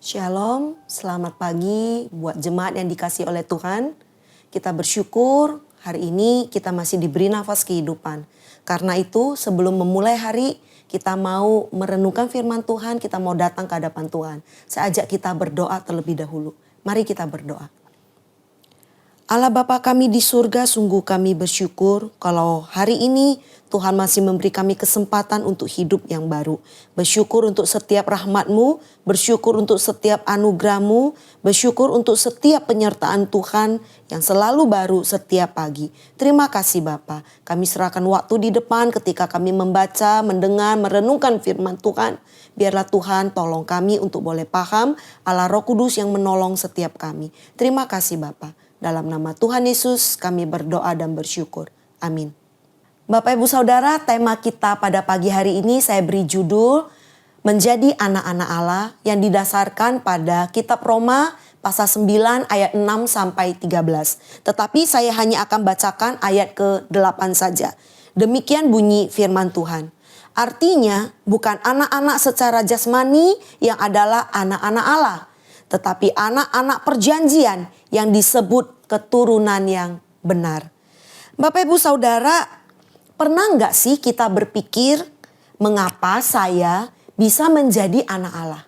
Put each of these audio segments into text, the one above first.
Shalom, selamat pagi buat jemaat yang dikasihi oleh Tuhan. Kita bersyukur hari ini kita masih diberi nafas kehidupan. Karena itu sebelum memulai hari kita mau merenungkan firman Tuhan, kita mau datang ke hadapan Tuhan. Saya ajak kita berdoa terlebih dahulu. Mari kita berdoa. Allah Bapa kami di surga, sungguh kami bersyukur kalau hari ini Tuhan masih memberi kami kesempatan untuk hidup yang baru. Bersyukur untuk setiap rahmat-Mu, bersyukur untuk setiap anugerah-Mu, bersyukur untuk setiap penyertaan Tuhan yang selalu baru setiap pagi. Terima kasih Bapa. Kami serahkan waktu di depan ketika kami membaca, mendengar, merenungkan firman Tuhan. Biarlah Tuhan tolong kami untuk boleh paham Allah Roh Kudus yang menolong setiap kami. Terima kasih Bapa. Dalam nama Tuhan Yesus kami berdoa dan bersyukur. Amin. Bapak Ibu Saudara, tema kita pada pagi hari ini saya beri judul Menjadi Anak-anak Allah yang didasarkan pada kitab Roma pasal 9 ayat 6 sampai 13. Tetapi saya hanya akan bacakan ayat ke-8 saja. Demikian bunyi firman Tuhan. Artinya bukan anak-anak secara jasmani yang adalah anak-anak Allah, tetapi anak-anak perjanjian yang disebut keturunan yang benar. Bapak Ibu Saudara, pernah nggak sih kita berpikir mengapa saya bisa menjadi anak Allah?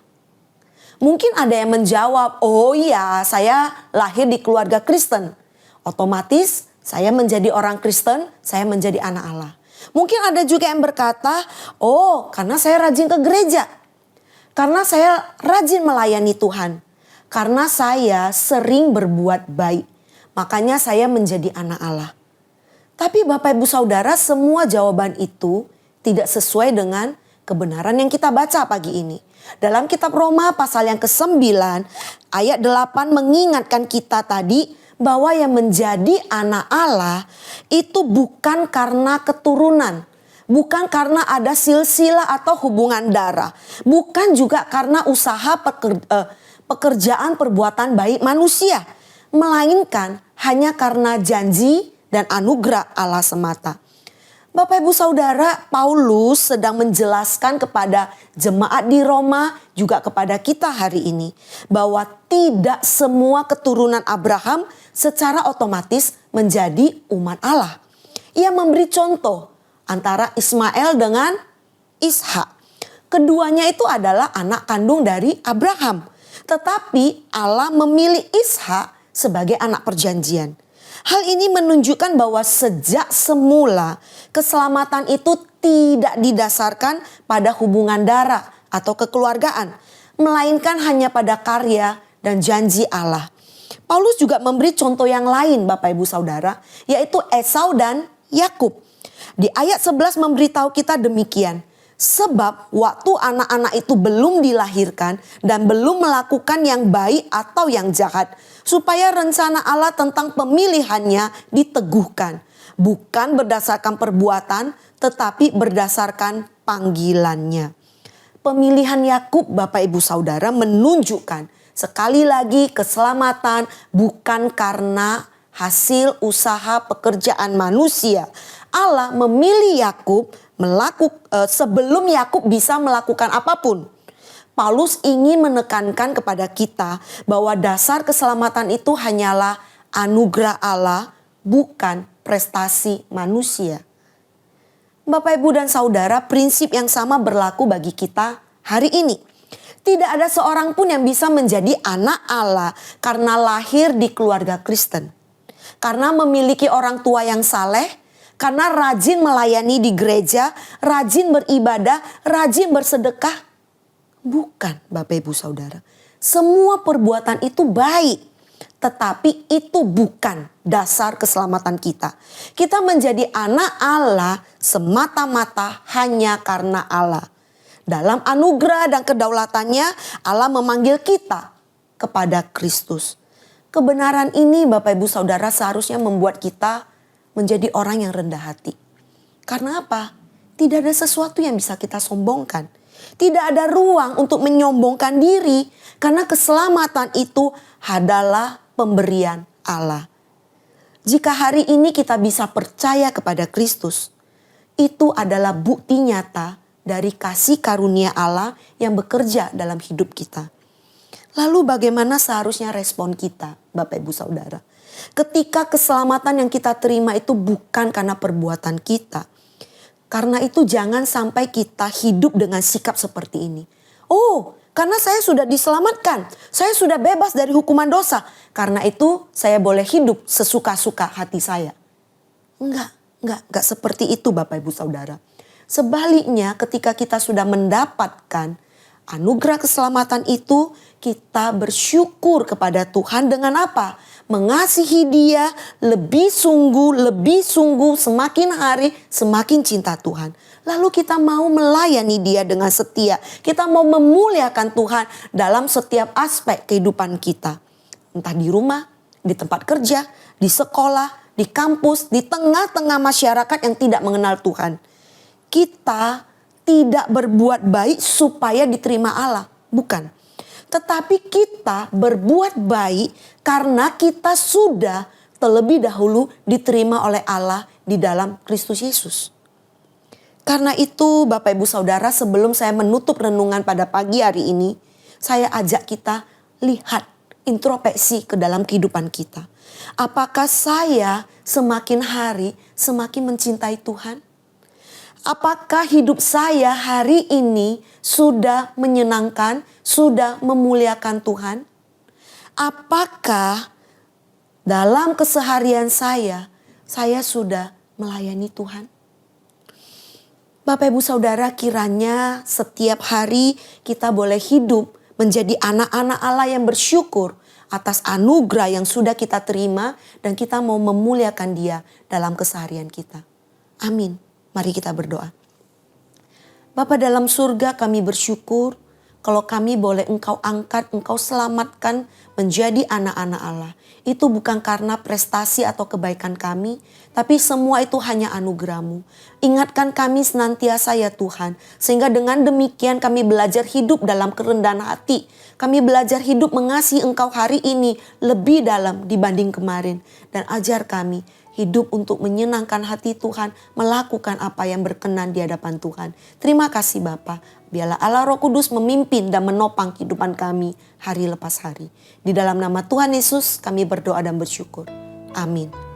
Mungkin ada yang menjawab, oh iya saya lahir di keluarga Kristen. Otomatis saya menjadi orang Kristen, saya menjadi anak Allah. Mungkin ada juga yang berkata, oh karena saya rajin ke gereja. Karena saya rajin melayani Tuhan. Karena saya sering berbuat baik. Makanya saya menjadi anak Allah. Tapi Bapak Ibu Saudara, semua jawaban itu tidak sesuai dengan kebenaran yang kita baca pagi ini. Dalam kitab Roma pasal yang ke-9 ayat 8 mengingatkan kita tadi bahwa yang menjadi anak Allah itu bukan karena keturunan. Bukan karena ada silsilah atau hubungan darah. Bukan juga karena usaha pekerjaan perbuatan baik manusia. Melainkan hanya karena janji dan anugerah Allah semata. Bapak Ibu Saudara, Paulus sedang menjelaskan kepada jemaat di Roma juga kepada kita hari ini. Bahwa tidak semua keturunan Abraham secara otomatis menjadi umat Allah. Ia memberi contoh antara Ismail dengan Ishak. Keduanya itu adalah anak kandung dari Abraham. Tetapi Allah memilih Ishak sebagai anak perjanjian. Hal ini menunjukkan bahwa sejak semula keselamatan itu tidak didasarkan pada hubungan darah atau kekeluargaan. Melainkan hanya pada karya dan janji Allah. Paulus juga memberi contoh yang lain Bapak Ibu Saudara, yaitu Esau dan Yakub. Di ayat 11 memberitahu kita demikian. Sebab waktu anak-anak itu belum dilahirkan dan belum melakukan yang baik atau yang jahat. Supaya rencana Allah tentang pemilihannya diteguhkan. Bukan berdasarkan perbuatan tetapi berdasarkan panggilannya. Pemilihan Yakub Bapak Ibu Saudara menunjukkan sekali lagi keselamatan bukan karena hasil usaha pekerjaan manusia. Allah memilih Yakub sebelum Yakub bisa melakukan apapun. Paulus ingin menekankan kepada kita bahwa dasar keselamatan itu hanyalah anugerah Allah, bukan prestasi manusia. Bapak Ibu dan Saudara, prinsip yang sama berlaku bagi kita hari ini. Tidak ada seorang pun yang bisa menjadi anak Allah karena lahir di keluarga Kristen. Karena memiliki orang tua yang saleh, karena rajin melayani di gereja, rajin beribadah, rajin bersedekah. Bukan Bapak Ibu Saudara. Semua perbuatan itu baik. Tetapi itu bukan dasar keselamatan kita. Kita menjadi anak Allah semata-mata hanya karena Allah. Dalam anugerah dan kedaulatannya Allah memanggil kita kepada Kristus. Kebenaran ini Bapak Ibu Saudara seharusnya membuat kita menjadi orang yang rendah hati. Karena apa? Tidak ada sesuatu yang bisa kita sombongkan. Tidak ada ruang untuk menyombongkan diri. Karena keselamatan itu adalah pemberian Allah. Jika hari ini kita bisa percaya kepada Kristus, itu adalah bukti nyata dari kasih karunia Allah yang bekerja dalam hidup kita. Lalu bagaimana seharusnya respon kita, Bapak Ibu Saudara? Ketika keselamatan yang kita terima itu bukan karena perbuatan kita. Karena itu jangan sampai kita hidup dengan sikap seperti ini. Oh, karena saya sudah diselamatkan. Saya sudah bebas dari hukuman dosa. Karena itu saya boleh hidup sesuka-suka hati saya. Enggak seperti itu Bapak Ibu Saudara. Sebaliknya ketika kita sudah mendapatkan anugerah keselamatan itu, kita bersyukur kepada Tuhan dengan apa? Mengasihi Dia lebih sungguh, semakin hari semakin cinta Tuhan. Lalu kita mau melayani Dia dengan setia. Kita mau memuliakan Tuhan dalam setiap aspek kehidupan kita. Entah di rumah, di tempat kerja, di sekolah, di kampus, di tengah-tengah masyarakat yang tidak mengenal Tuhan. Kita tidak berbuat baik supaya diterima Allah. Bukan. Tetapi kita berbuat baik karena kita sudah terlebih dahulu diterima oleh Allah di dalam Kristus Yesus. Karena itu Bapak Ibu Saudara, sebelum saya menutup renungan pada pagi hari ini, saya ajak kita lihat introspeksi ke dalam kehidupan kita. Apakah saya semakin hari semakin mencintai Tuhan? Apakah hidup saya hari ini sudah menyenangkan, sudah memuliakan Tuhan? Apakah dalam keseharian saya sudah melayani Tuhan? Bapak Ibu Saudara, kiranya setiap hari kita boleh hidup menjadi anak-anak Allah yang bersyukur atas anugerah yang sudah kita terima dan kita mau memuliakan Dia dalam keseharian kita. Amin. Mari kita berdoa. Bapa dalam surga, kami bersyukur kalau kami boleh Engkau angkat, Engkau selamatkan menjadi anak-anak Allah. Itu bukan karena prestasi atau kebaikan kami, tapi semua itu hanya anugerah-Mu. Ingatkan kami senantiasa ya Tuhan, sehingga dengan demikian kami belajar hidup dalam kerendahan hati. Kami belajar hidup mengasihi Engkau hari ini lebih dalam dibanding kemarin. Dan ajar kami hidup untuk menyenangkan hati Tuhan, melakukan apa yang berkenan di hadapan Tuhan. Terima kasih Bapa. Biarlah Allah Roh Kudus memimpin dan menopang kehidupan kami hari lepas hari. Di dalam nama Tuhan Yesus kami berdoa dan bersyukur. Amin.